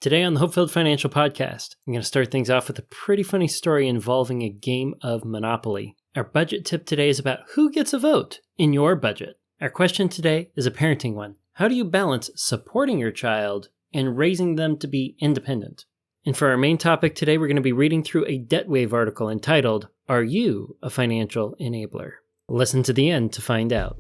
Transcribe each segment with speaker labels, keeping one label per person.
Speaker 1: Today on the HopeFilled Financial Podcast, I'm going to start things off with a pretty funny story involving a game of Monopoly. Our budget tip today is about who gets a vote in your budget. Our question today is a parenting one. How do you balance supporting your child and raising them to be independent? And for our main topic today, we're going to be reading through a DebtWave article entitled, Are You a Financial Enabler? Listen to the end to find out.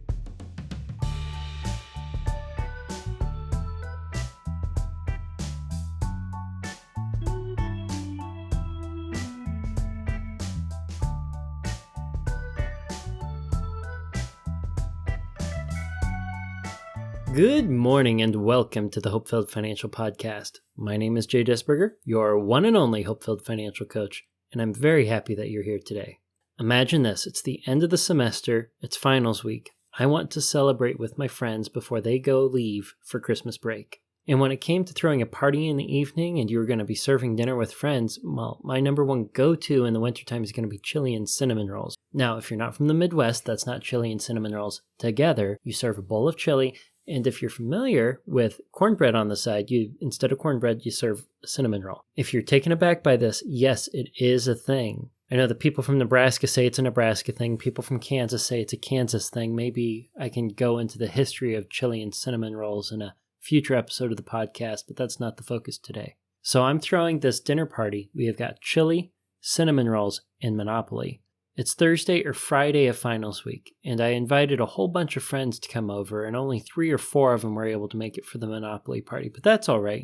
Speaker 1: Good morning and welcome to the HopeFilled Financial Podcast. My name is Jay Desberger, your one and only HopeFilled Financial Coach, and I'm very happy that you're here today. Imagine this, it's the end of the semester, it's finals week. I want to celebrate with my friends before they go leave for Christmas break. And when it came to throwing a party in the evening and you were going to be serving dinner with friends, well, my number one go-to in the wintertime is going to be chili and cinnamon rolls. Now, if you're not from the Midwest, that's not chili and cinnamon rolls together. You serve a bowl of chili. And if you're familiar with cornbread on the side, instead of cornbread, you serve a cinnamon roll. If you're taken aback by this, yes, it is a thing. I know that people from Nebraska say it's a Nebraska thing. People from Kansas say it's a Kansas thing. Maybe I can go into the history of chili and cinnamon rolls in a future episode of the podcast, but that's not the focus today. So I'm throwing this dinner party. We have got chili, cinnamon rolls, and Monopoly. It's Thursday or Friday of finals week, and I invited a whole bunch of friends to come over, and only 3 or 4 of them were able to make it for the Monopoly party. But that's all right,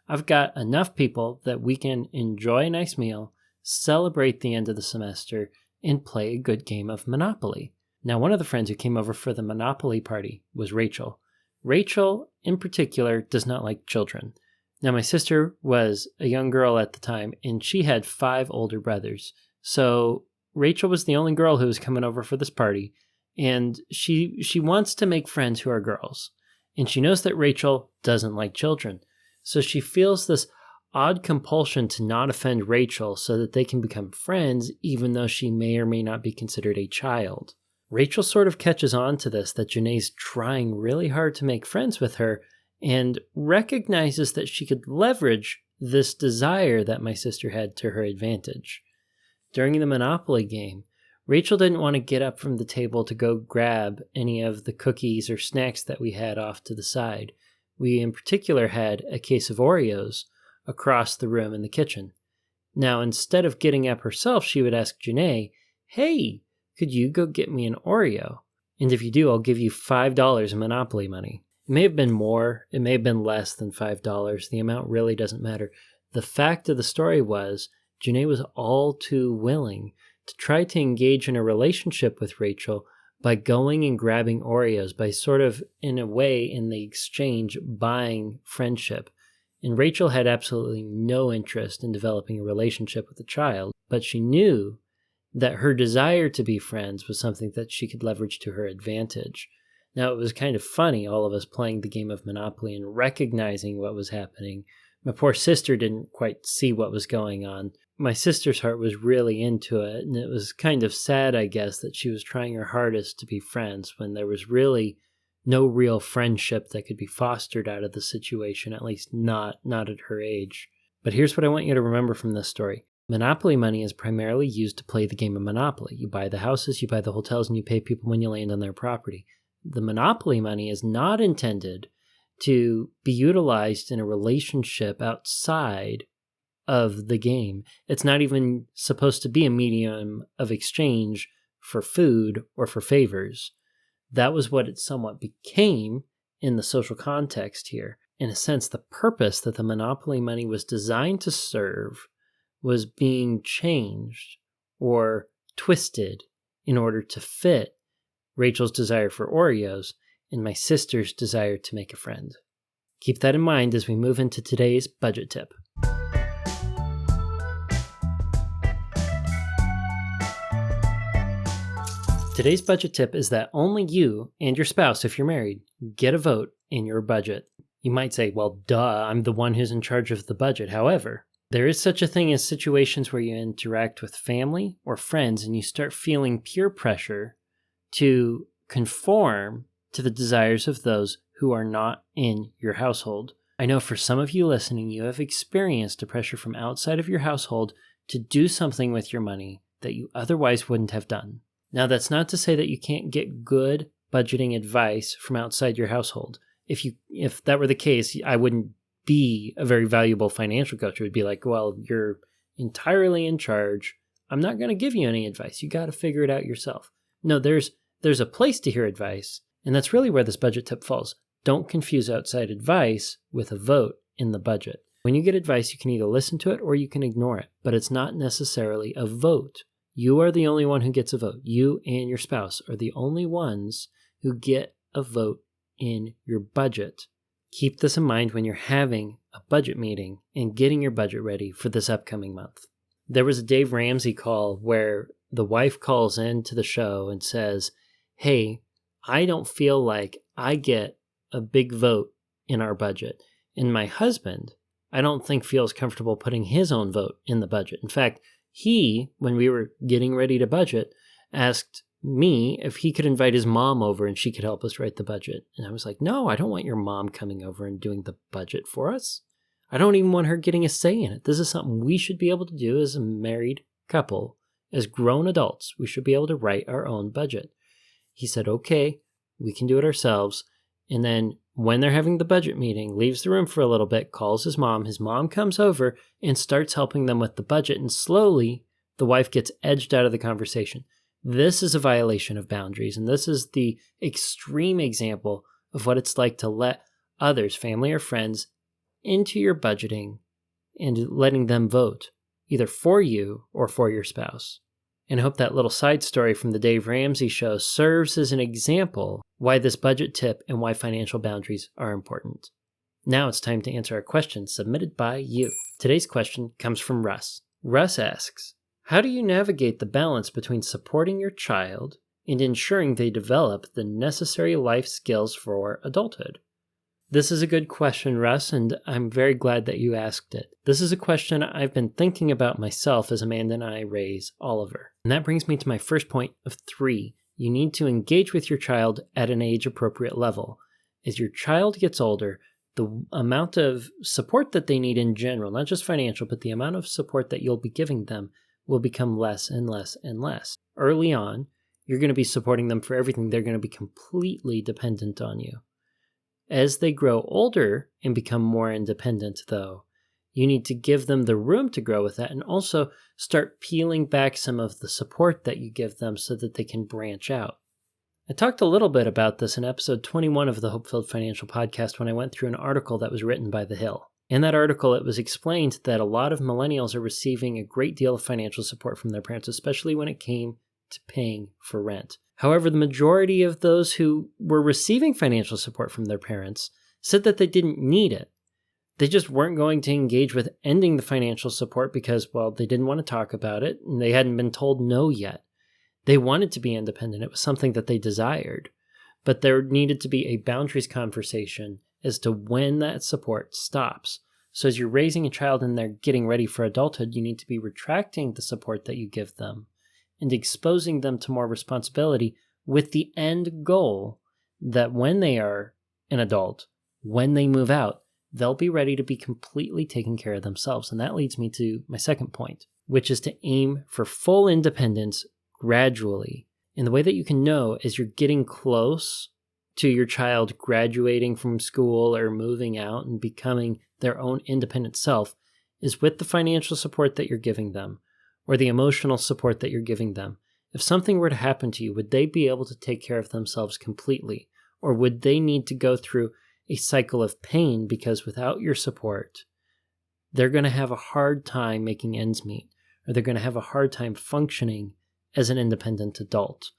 Speaker 1: I've got enough people that we can enjoy a nice meal, celebrate the end of the semester, and play a good game of Monopoly. Now, one of the friends who came over for the Monopoly party was Rachel. Rachel, in particular, does not like children. Now, my sister was a young girl at the time, and she had 5 older brothers. So Rachel was the only girl who was coming over for this party, and she wants to make friends who are girls. And she knows that Rachel doesn't like children. So she feels this odd compulsion to not offend Rachel so that they can become friends, even though she may or may not be considered a child. Rachel sort of catches on to this, that Janae's trying really hard to make friends with her, and recognizes that she could leverage this desire that my sister had to her advantage. During the Monopoly game, Rachel didn't want to get up from the table to go grab any of the cookies or snacks that we had off to the side. We in particular had a case of Oreos across the room in the kitchen. Now, instead of getting up herself, she would ask Janae, "Hey, could you go get me an Oreo? And if you do, I'll give you $5 in Monopoly money." It may have been more, it may have been less than $5. The amount really doesn't matter. The fact of the story was, Janae was all too willing to try to engage in a relationship with Rachel by going and grabbing Oreos, by sort of, in a way, in the exchange, buying friendship. And Rachel had absolutely no interest in developing a relationship with the child, but she knew that her desire to be friends was something that she could leverage to her advantage. Now, it was kind of funny, all of us playing the game of Monopoly and recognizing what was happening. My poor sister didn't quite see what was going on. My sister's heart was really into it, and it was kind of sad, I guess, that she was trying her hardest to be friends when there was really no real friendship that could be fostered out of the situation, at least not at her age. But here's what I want you to remember from this story. Monopoly money is primarily used to play the game of Monopoly. You buy the houses, you buy the hotels, and you pay people when you land on their property. The Monopoly money is not intended to be utilized in a relationship outside of the game. It's not even supposed to be a medium of exchange for food or for favors. That was what it somewhat became in the social context here. In a sense, the purpose that the Monopoly money was designed to serve was being changed or twisted in order to fit Rachel's desire for Oreos and my sister's desire to make a friend. Keep that in mind as we move into today's budget tip. Today's budget tip is that only you and your spouse, if you're married, get a vote in your budget. You might say, well, duh, I'm the one who's in charge of the budget. However, there is such a thing as situations where you interact with family or friends and you start feeling peer pressure to conform to the desires of those who are not in your household. I know for some of you listening, you have experienced a pressure from outside of your household to do something with your money that you otherwise wouldn't have done. Now, that's not to say that you can't get good budgeting advice from outside your household. If that were the case, I wouldn't be a very valuable financial coach. It would be like, well, you're entirely in charge. I'm not going to give you any advice. You got to figure it out yourself. No, there's a place to hear advice, and that's really where this budget tip falls. Don't confuse outside advice with a vote in the budget. When you get advice, you can either listen to it or you can ignore it, but it's not necessarily a vote. You are the only one who gets a vote. You and your spouse are the only ones who get a vote in your budget. Keep this in mind when you're having a budget meeting and getting your budget ready for this upcoming month. There was a Dave Ramsey call where the wife calls into the show and says, hey, I don't feel like I get a big vote in our budget. And my husband, I don't think feels comfortable putting his own vote in the budget. In fact, he, when we were getting ready to budget, asked me if he could invite his mom over and she could help us write the budget. And I was like, no, I don't want your mom coming over and doing the budget for us. I don't even want her getting a say in it. This is something we should be able to do as a married couple, as grown adults. We should be able to write our own budget. He said, okay, we can do it ourselves. And then when they're having the budget meeting, leaves the room for a little bit, calls his mom. His mom comes over and starts helping them with the budget. And slowly, the wife gets edged out of the conversation. This is a violation of boundaries. And this is the extreme example of what it's like to let others, family or friends, into your budgeting and letting them vote, either for you or for your spouse. And I hope that little side story from the Dave Ramsey show serves as an example why this budget tip and why financial boundaries are important. Now it's time to answer a question submitted by you. Today's question comes from Russ. Russ asks, how do you navigate the balance between supporting your child and ensuring they develop the necessary life skills for adulthood? This is a good question, Russ, and I'm very glad that you asked it. This is a question I've been thinking about myself as Amanda and I raise Oliver. And that brings me to my first point of 3. You need to engage with your child at an age-appropriate level. As your child gets older, the amount of support that they need in general, not just financial, but the amount of support that you'll be giving them will become less and less and less. Early on, you're going to be supporting them for everything. They're going to be completely dependent on you. As they grow older and become more independent, though, you need to give them the room to grow with that and also start peeling back some of the support that you give them so that they can branch out. I talked a little bit about this in episode 21 of the HopeFilled Financial Podcast when I went through an article that was written by The Hill. In that article, it was explained that a lot of millennials are receiving a great deal of financial support from their parents, especially when it came to paying for rent. However, the majority of those who were receiving financial support from their parents said that they didn't need it. They just weren't going to engage with ending the financial support because, well, they didn't want to talk about it and they hadn't been told no yet. They wanted to be independent. It was something that they desired. But there needed to be a boundaries conversation as to when that support stops. So as you're raising a child and they're getting ready for adulthood, you need to be retracting the support that you give them and exposing them to more responsibility with the end goal that when they are an adult, when they move out, they'll be ready to be completely taking care of themselves. And that leads me to my second point, which is to aim for full independence gradually. And the way that you can know as you're getting close to your child graduating from school or moving out and becoming their own independent self is with the financial support that you're giving them or the emotional support that you're giving them. If something were to happen to you, would they be able to take care of themselves completely? Or would they need to go through a cycle of pain because without your support, they're going to have a hard time making ends meet, or they're going to have a hard time functioning as an independent adult.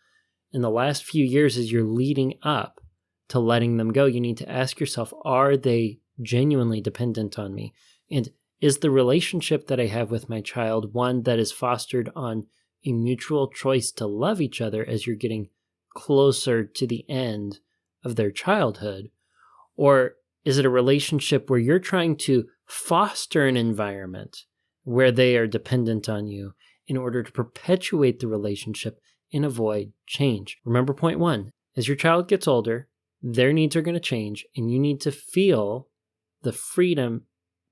Speaker 1: In the last few years, as you're leading up to letting them go, you need to ask yourself, are they genuinely dependent on me? And is the relationship that I have with my child one that is fostered on a mutual choice to love each other as you're getting closer to the end of their childhood? Or is it a relationship where you're trying to foster an environment where they are dependent on you in order to perpetuate the relationship and avoid change? Remember point 1, as your child gets older, their needs are going to change and you need to feel the freedom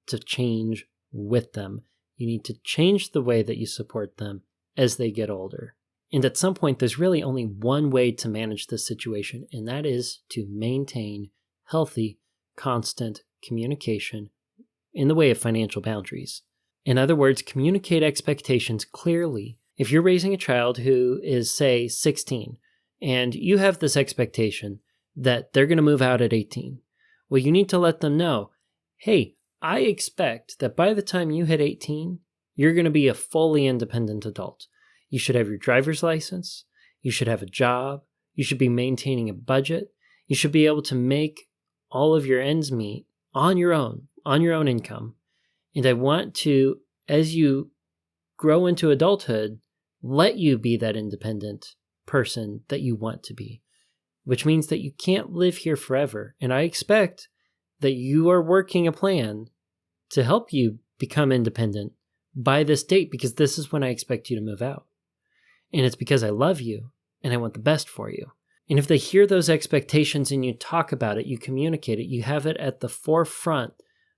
Speaker 1: to change with them. You need to change the way that you support them as they get older. And at some point, there's really only one way to manage this situation, and that is to maintain healthy, constant communication in the way of financial boundaries. In other words, communicate expectations clearly. If you're raising a child who is, say, 16, and you have this expectation that they're going to move out at 18, well, you need to let them know, hey, I expect that by the time you hit 18, you're going to be a fully independent adult. You should have your driver's license. You should have a job. You should be maintaining a budget. You should be able to make all of your ends meet on your own income. And I want to, as you grow into adulthood, let you be that independent person that you want to be, which means that you can't live here forever. And I expect that you are working a plan to help you become independent by this date, because this is when I expect you to move out. And it's because I love you and I want the best for you. And if they hear those expectations and you talk about it, you communicate it, you have it at the forefront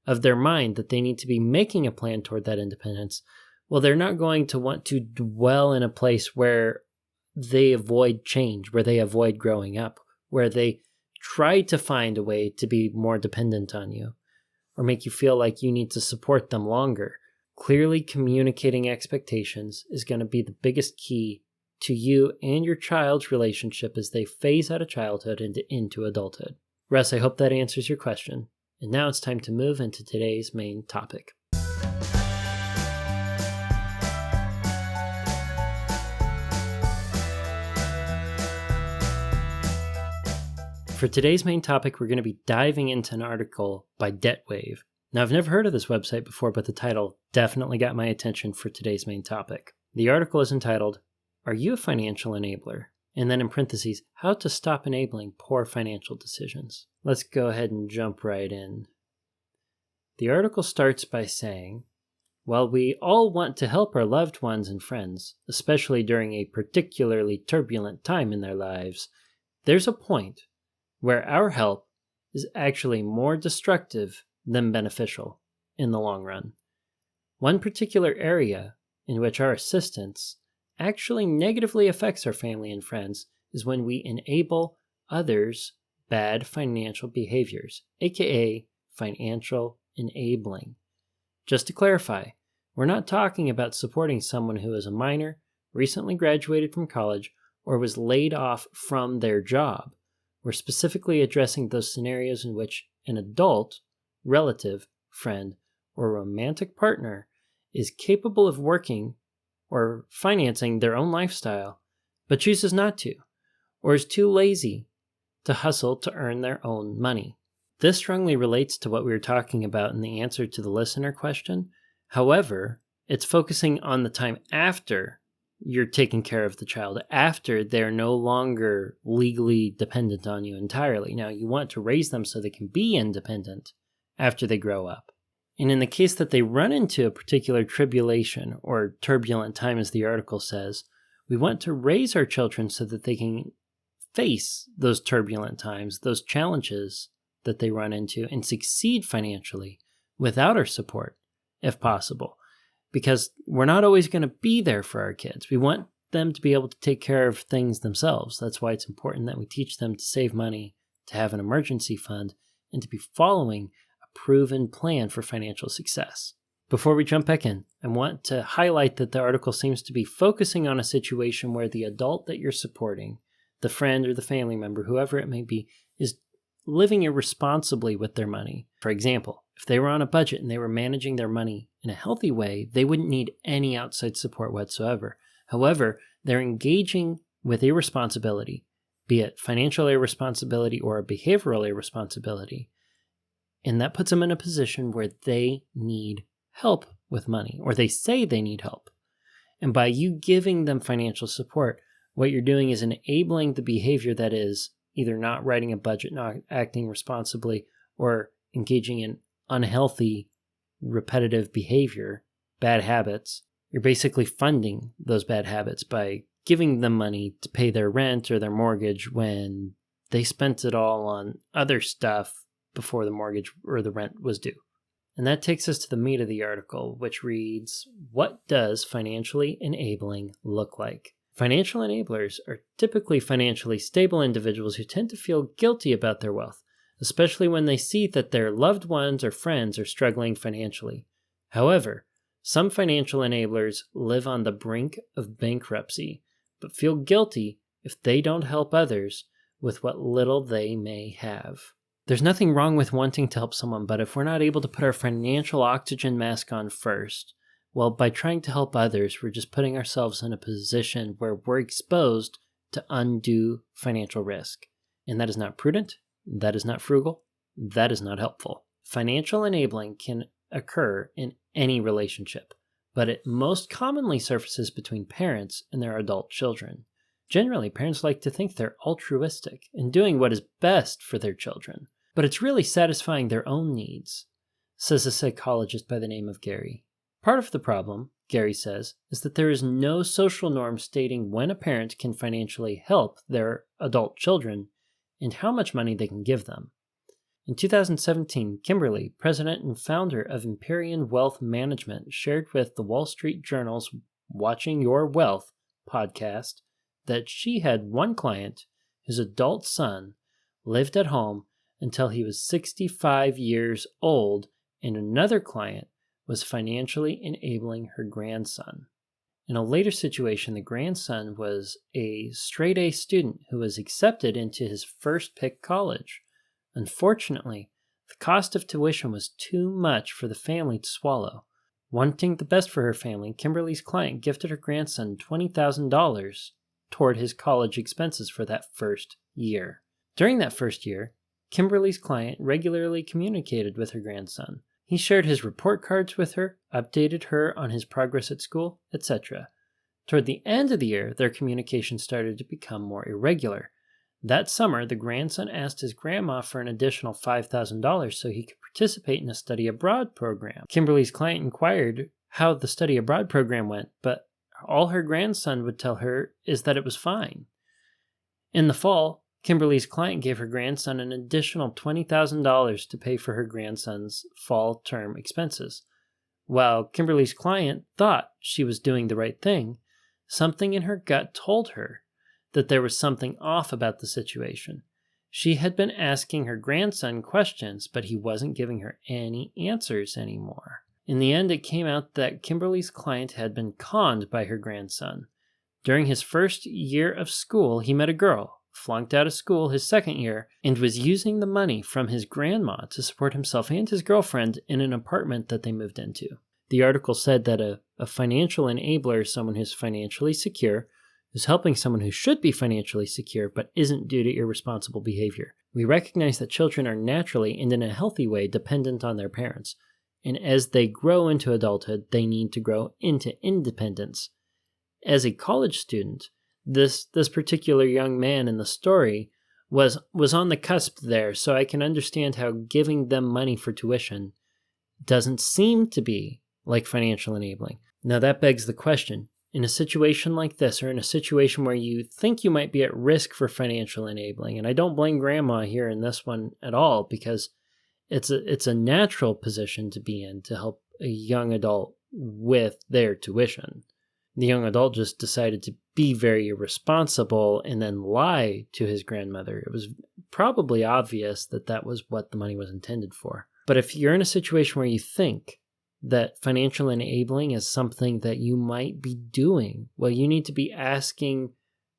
Speaker 1: of their mind that they need to be making a plan toward that independence, well, they're not going to want to dwell in a place where they avoid change, where they avoid growing up, where they try to find a way to be more dependent on you or make you feel like you need to support them longer. Clearly communicating expectations is going to be the biggest key to you and your child's relationship as they phase out of childhood and into adulthood. Russ, I hope that answers your question. And now it's time to move into today's main topic. For today's main topic, we're going to be diving into an article by DebtWave. Now, I've never heard of this website before, but the title definitely got my attention for today's main topic. The article is entitled, "Are You a Financial Enabler?" And then in parentheses, "How to Stop Enabling Poor Financial Decisions." Let's go ahead and jump right in. The article starts by saying, while we all want to help our loved ones and friends, especially during a particularly turbulent time in their lives, there's a point where our help is actually more destructive than beneficial in the long run. One particular area in which our assistance actually negatively affects our family and friends is when we enable others' bad financial behaviors, aka financial enabling. Just to clarify, we're not talking about supporting someone who is a minor, recently graduated from college, or was laid off from their job. We're specifically addressing those scenarios in which an adult, relative, friend, or romantic partner is capable of working or financing their own lifestyle, but chooses not to, or is too lazy to hustle to earn their own money. This strongly relates to what we were talking about in the answer to the listener question. However, it's focusing on the time after you're taking care of the child, after they're no longer legally dependent on you entirely. Now, you want to raise them so they can be independent after they grow up. And in the case that they run into a particular tribulation or turbulent time, as the article says, we want to raise our children so that they can face those turbulent times, those challenges that they run into, and succeed financially without our support, if possible. Because we're not always going to be there for our kids. We want them to be able to take care of things themselves. That's why it's important that we teach them to save money, to have an emergency fund, and to be following a proven plan for financial success. Before we jump back in, I want to highlight that the article seems to be focusing on a situation where the adult that you're supporting, the friend or the family member, whoever it may be, is living irresponsibly with their money. For example, if they were on a budget and they were managing their money in a healthy way, they wouldn't need any outside support whatsoever. However, they're engaging with irresponsibility, be it financial irresponsibility or a behavioral irresponsibility, and that puts them in a position where they need help with money, or they say they need help. And by you giving them financial support, what you're doing is enabling the behavior that is either not writing a budget, not acting responsibly, or engaging in unhealthy, repetitive behavior, bad habits. You're basically funding those bad habits by giving them money to pay their rent or their mortgage when they spent it all on other stuff before the mortgage or the rent was due. And that takes us to the meat of the article, which reads, what does financially enabling look like? Financial enablers are typically financially stable individuals who tend to feel guilty about their wealth, especially when they see that their loved ones or friends are struggling financially. However, some financial enablers live on the brink of bankruptcy, but feel guilty if they don't help others with what little they may have. There's nothing wrong with wanting to help someone, but if we're not able to put our financial oxygen mask on first, well, by trying to help others, we're just putting ourselves in a position where we're exposed to undue financial risk. And that is not prudent, that is not frugal, that is not helpful. Financial enabling can occur in any relationship, but it most commonly surfaces between parents and their adult children. Generally, parents like to think they're altruistic and doing what is best for their children, but it's really satisfying their own needs, says a psychologist by the name of Gary. Part of the problem, Gary says, is that there is no social norm stating when a parent can financially help their adult children and how much money they can give them. In 2017, Kimberly, president and founder of Empyrean Wealth Management, shared with the Wall Street Journal's Watching Your Wealth podcast that she had one client whose adult son lived at home until he was 65 years old, and another client was financially enabling her grandson. In a later situation, the grandson was a straight-A student who was accepted into his first pick college. Unfortunately, the cost of tuition was too much for the family to swallow. Wanting the best for her family, Kimberly's client gifted her grandson $20,000 toward his college expenses for that first year. During that first year, Kimberly's client regularly communicated with her grandson. He shared his report cards with her, updated her on his progress at school, etc. Toward the end of the year, their communication started to become more irregular. That summer, the grandson asked his grandma for an additional $5,000 so he could participate in a study abroad program. Kimberly's client inquired how the study abroad program went, but all her grandson would tell her is that it was fine. In the fall, Kimberly's client gave her grandson an additional $20,000 to pay for her grandson's fall term expenses. While Kimberly's client thought she was doing the right thing, something in her gut told her that there was something off about the situation. She had been asking her grandson questions, but he wasn't giving her any answers anymore. In the end, it came out that Kimberly's client had been conned by her grandson. During his first year of school, he met a girl, flunked out of school his second year, and was using the money from his grandma to support himself and his girlfriend in an apartment that they moved into. The article said that a financial enabler is someone who's financially secure, who's helping someone who should be financially secure but isn't due to irresponsible behavior. We recognize that children are naturally and in a healthy way dependent on their parents, and as they grow into adulthood, they need to grow into independence. As a college student, this particular young man in the story was on the cusp there, so I can understand how giving them money for tuition doesn't seem to be like financial enabling. Now that begs the question, in a situation like this, or in a situation where you think you might be at risk for financial enabling, and I don't blame grandma here in this one at all, because it's a natural position to be in to help a young adult with their tuition. The young adult just decided to be very irresponsible and then lie to his grandmother. It was probably obvious that that was what the money was intended for. But if you're in a situation where you think that financial enabling is something that you might be doing, well, you need to be asking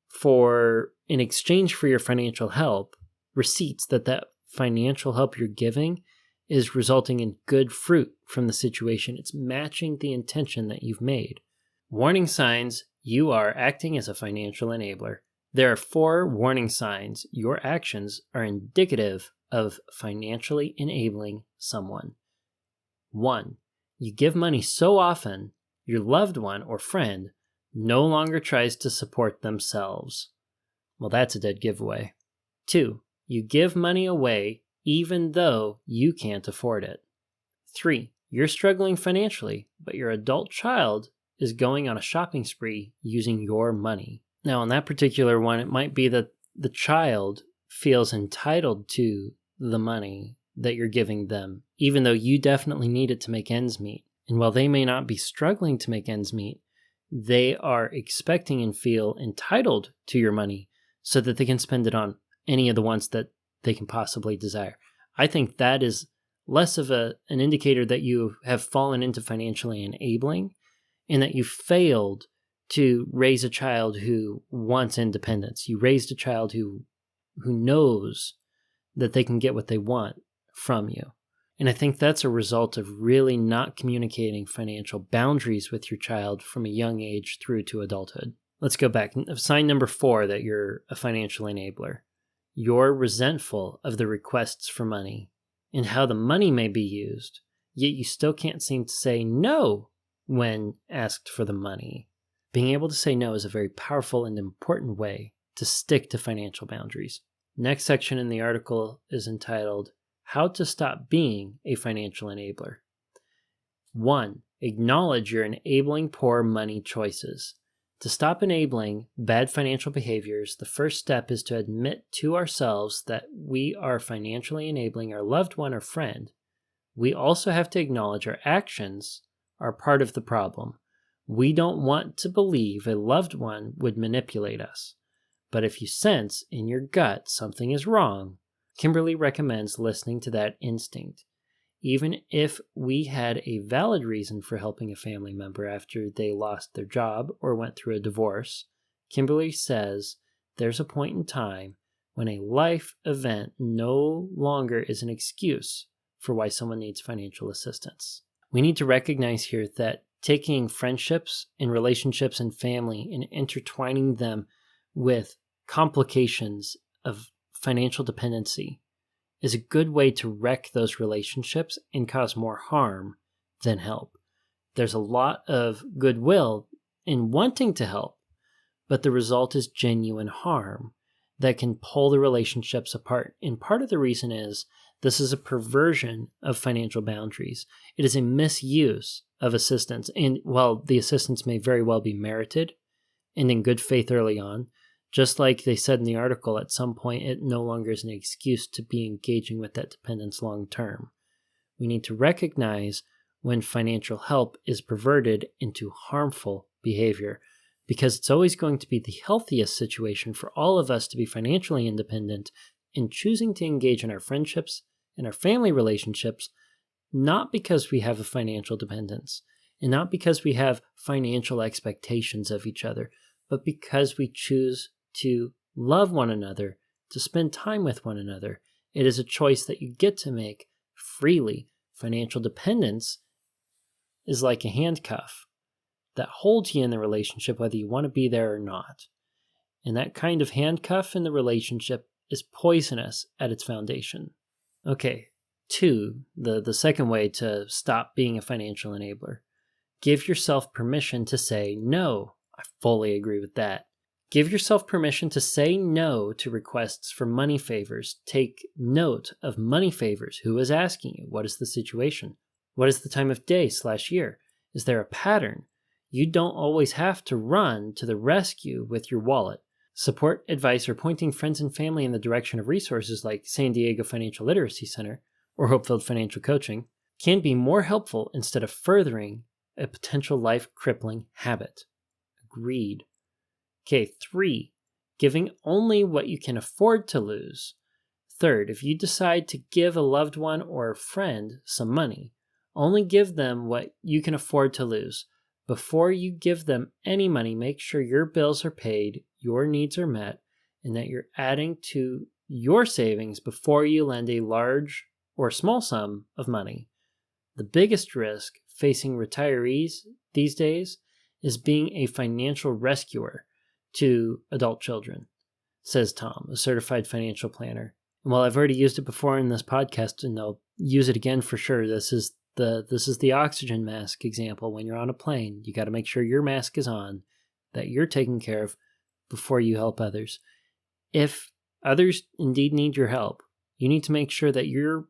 Speaker 1: for, in exchange for your financial help, receipts that financial help you're giving is resulting in good fruit from the situation. It's matching the intention that you've made. Warning signs you are acting as a financial enabler. There are 4 warning signs your actions are indicative of financially enabling someone. 1. You give money so often, your loved one or friend no longer tries to support themselves. Well, that's a dead giveaway. 2. You give money away even though you can't afford it. 3. You're struggling financially, but your adult child is going on a shopping spree using your money. Now, on that particular one, it might be that the child feels entitled to the money that you're giving them, even though you definitely need it to make ends meet. And while they may not be struggling to make ends meet, they are expecting and feel entitled to your money so that they can spend it on any of the wants that they can possibly desire. I think that is less of an indicator that you have fallen into financially enabling and that you failed to raise a child who wants independence. You raised a child who knows that they can get what they want from you. And I think that's a result of really not communicating financial boundaries with your child from a young age through to adulthood. Let's go back. Sign number 4 that you're a financial enabler. You're resentful of the requests for money and how the money may be used, yet you still can't seem to say no when asked for the money. Being able to say no is a very powerful and important way to stick to financial boundaries. Next section in the article is entitled, How to Stop Being a Financial Enabler. 1. Acknowledge your enabling poor money choices. To stop enabling bad financial behaviors, the first step is to admit to ourselves that we are financially enabling our loved one or friend. We also have to acknowledge our actions are part of the problem. We don't want to believe a loved one would manipulate us. But if you sense in your gut something is wrong, Kimberly recommends listening to that instinct. Even if we had a valid reason for helping a family member after they lost their job or went through a divorce, Kimberly says there's a point in time when a life event no longer is an excuse for why someone needs financial assistance. We need to recognize here that taking friendships and relationships and family and intertwining them with complications of financial dependency is a good way to wreck those relationships and cause more harm than help. There's a lot of goodwill in wanting to help, but the result is genuine harm that can pull the relationships apart. And part of the reason is this is a perversion of financial boundaries. It is a misuse of assistance. And while the assistance may very well be merited and in good faith early on, just like they said in the article, at some point it no longer is an excuse to be engaging with that dependence long term. We need to recognize when financial help is perverted into harmful behavior, because it's always going to be the healthiest situation for all of us to be financially independent in choosing to engage in our friendships and our family relationships, not because we have a financial dependence and not because we have financial expectations of each other, but because we choose to love one another, to spend time with one another. It is a choice that you get to make freely. Financial dependence is like a handcuff that holds you in the relationship whether you want to be there or not. And that kind of handcuff in the relationship is poisonous at its foundation. Okay, 2, the second way to stop being a financial enabler. Give yourself permission to say no. I fully agree with that. Give yourself permission to say no to requests for money favors. Take note of money favors. Who is asking you? What is the situation? What is the time of day/year? Is there a pattern? You don't always have to run to the rescue with your wallet. Support, advice, or pointing friends and family in the direction of resources like San Diego Financial Literacy Center or HopeFilled Financial Coaching can be more helpful instead of furthering a potential life-crippling habit. Agreed. Okay, 3, giving only what you can afford to lose. Third, if you decide to give a loved one or a friend some money, only give them what you can afford to lose. Before you give them any money, make sure your bills are paid, your needs are met, and that you're adding to your savings before you lend a large or small sum of money. The biggest risk facing retirees these days is being a financial rescuer to adult children, says Tom, a certified financial planner. And while I've already used it before in this podcast, and I'll use it again for sure, this is the oxygen mask example. When you're on a plane, you got to make sure your mask is on, that you're taken care of before you help others. If others indeed need your help, you need to make sure that you're,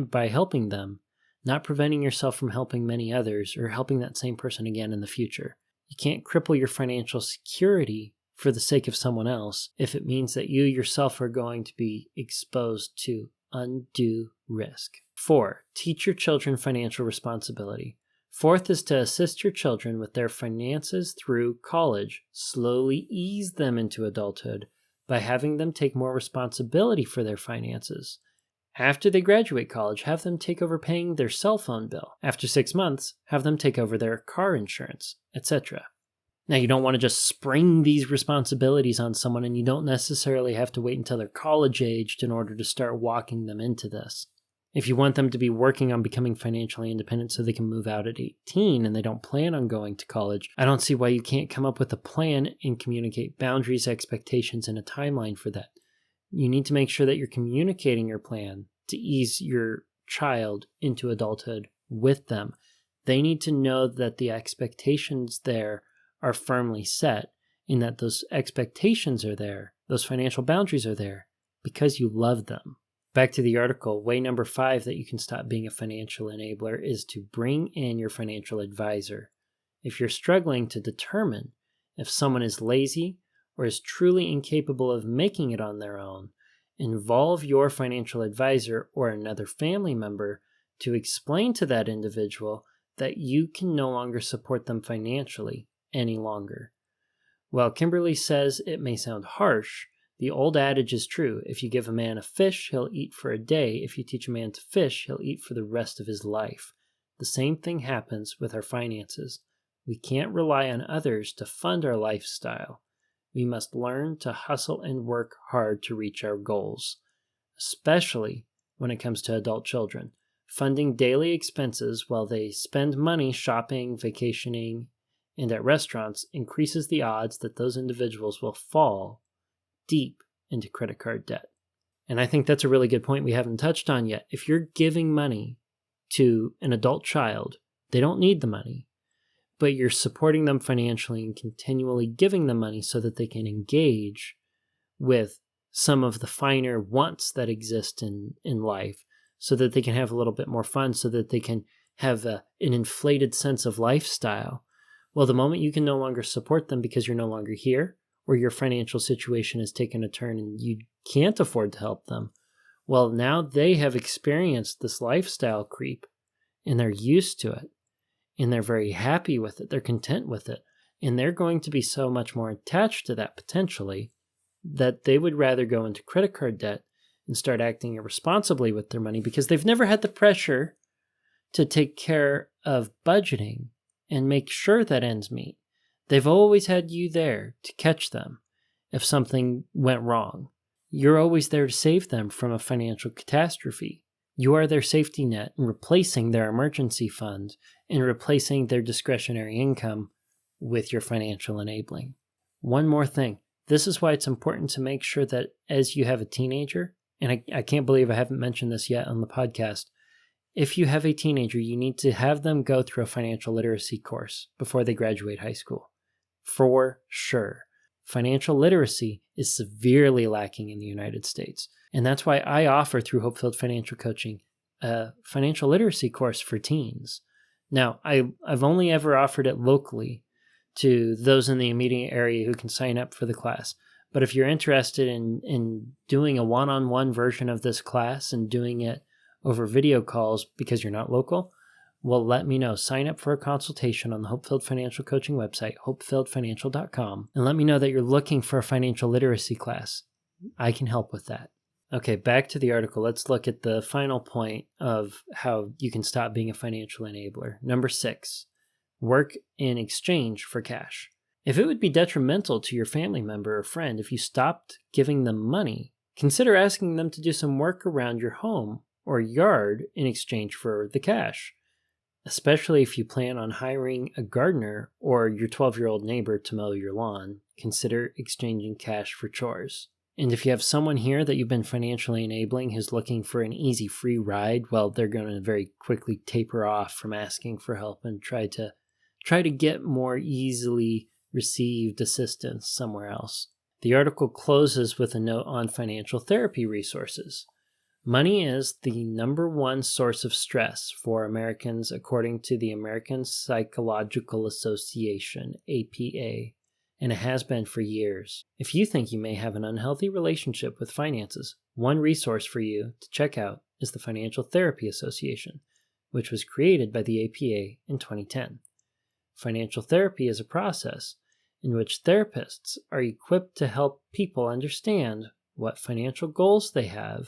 Speaker 1: by helping them, not preventing yourself from helping many others or helping that same person again in the future. You can't cripple your financial security for the sake of someone else if it means that you yourself are going to be exposed to undue risk. 4. Teach your children financial responsibility. 4th is to assist your children with their finances through college. Slowly ease them into adulthood by having them take more responsibility for their finances. After they graduate college, have them take over paying their cell phone bill. After 6 months, have them take over their car insurance, etc. Now, you don't want to just spring these responsibilities on someone, and you don't necessarily have to wait until they're college-aged in order to start walking them into this. If you want them to be working on becoming financially independent so they can move out at 18 and they don't plan on going to college, I don't see why you can't come up with a plan and communicate boundaries, expectations, and a timeline for that. You need to make sure that you're communicating your plan to ease your child into adulthood with them. They need to know that the expectations there are firmly set and that those expectations are there, those financial boundaries are there because you love them. Back to the article, way number 5 that you can stop being a financial enabler is to bring in your financial advisor. If you're struggling to determine if someone is lazy or is truly incapable of making it on their own, involve your financial advisor or another family member to explain to that individual that you can no longer support them financially any longer. While Kimberly says it may sound harsh, the old adage is true. If you give a man a fish, he'll eat for a day. If you teach a man to fish, he'll eat for the rest of his life. The same thing happens with our finances. We can't rely on others to fund our lifestyle. We must learn to hustle and work hard to reach our goals, especially when it comes to adult children. Funding daily expenses while they spend money shopping, vacationing, and at restaurants increases the odds that those individuals will fall deep into credit card debt. And I think that's a really good point we haven't touched on yet. If you're giving money to an adult child, they don't need the money, but you're supporting them financially and continually giving them money so that they can engage with some of the finer wants that exist in life, so that they can have a little bit more fun, so that they can have an inflated sense of lifestyle. Well, the moment you can no longer support them because you're no longer here, or your financial situation has taken a turn and you can't afford to help them, well, now they have experienced this lifestyle creep and they're used to it and they're very happy with it. They're content with it. And they're going to be so much more attached to that potentially that they would rather go into credit card debt and start acting irresponsibly with their money because they've never had the pressure to take care of budgeting and make sure that ends meet. They've always had you there to catch them if something went wrong. You're always there to save them from a financial catastrophe. You are their safety net in replacing their emergency fund and replacing their discretionary income with your financial enabling. One more thing. This is why it's important to make sure that as you have a teenager, and I can't believe I haven't mentioned this yet on the podcast, if you have a teenager, you need to have them go through a financial literacy course before they graduate high school. For sure. Financial literacy is severely lacking in the United States. And that's why I offer through HopeFilled Financial Coaching a financial literacy course for teens. Now, I've only ever offered it locally to those in the immediate area who can sign up for the class. But if you're interested in doing a one-on-one version of this class and doing it over video calls because you're not local, well, let me know. Sign up for a consultation on the HopeFilled Financial Coaching website, hopefilledfinancial.com, and let me know that you're looking for a financial literacy class. I can help with that. Okay, back to the article. Let's look at the final point of how you can stop being a financial enabler. Number 6, work in exchange for cash. If it would be detrimental to your family member or friend if you stopped giving them money, consider asking them to do some work around your home or yard in exchange for the cash. Especially if you plan on hiring a gardener or your 12-year-old neighbor to mow your lawn, consider exchanging cash for chores. And if you have someone here that you've been financially enabling who's looking for an easy free ride, well, they're going to very quickly taper off from asking for help and try to get more easily received assistance somewhere else. The article closes with a note on financial therapy resources. Money is the number one source of stress for Americans, according to the American Psychological Association, APA, and it has been for years. If you think you may have an unhealthy relationship with finances, one resource for you to check out is the Financial Therapy Association, which was created by the APA in 2010. Financial therapy is a process in which therapists are equipped to help people understand what financial goals they have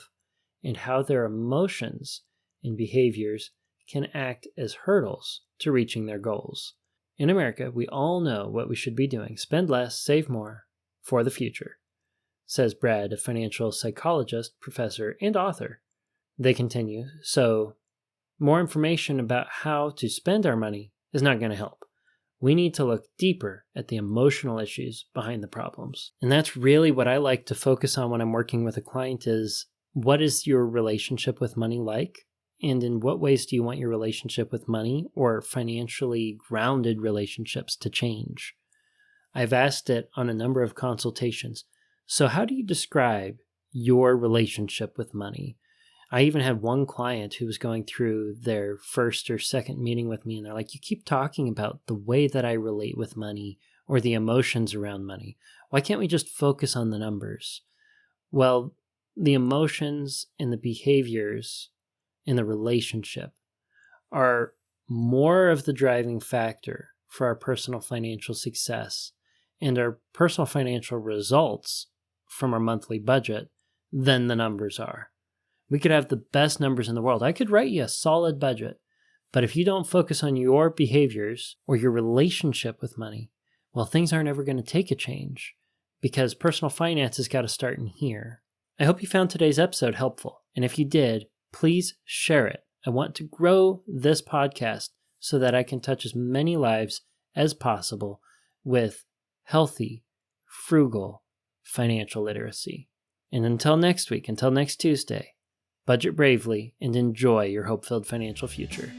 Speaker 1: and how their emotions and behaviors can act as hurdles to reaching their goals. In America, we all know what we should be doing: spend less, save more for the future, says Brad, a financial psychologist, professor, and author. They continue, so more information about how to spend our money is not going to help. We need to look deeper at the emotional issues behind the problems. And that's really what I like to focus on when I'm working with a client is, what is your relationship with money like? And in what ways do you want your relationship with money or financially grounded relationships to change? I've asked it on a number of consultations. So how do you describe your relationship with money? I even had one client who was going through their first or second meeting with me, and they're like, you keep talking about the way that I relate with money or the emotions around money. Why can't we just focus on the numbers? Well, the emotions and the behaviors in the relationship are more of the driving factor for our personal financial success and our personal financial results from our monthly budget than the numbers are. We could have the best numbers in the world. I could write you a solid budget, but if you don't focus on your behaviors or your relationship with money, well, things aren't ever going to take a change because personal finance has got to start in here. I hope you found today's episode helpful, and if you did, please share it. I want to grow this podcast so that I can touch as many lives as possible with healthy, frugal financial literacy. And until next week, until next Tuesday, budget bravely and enjoy your hope-filled financial future.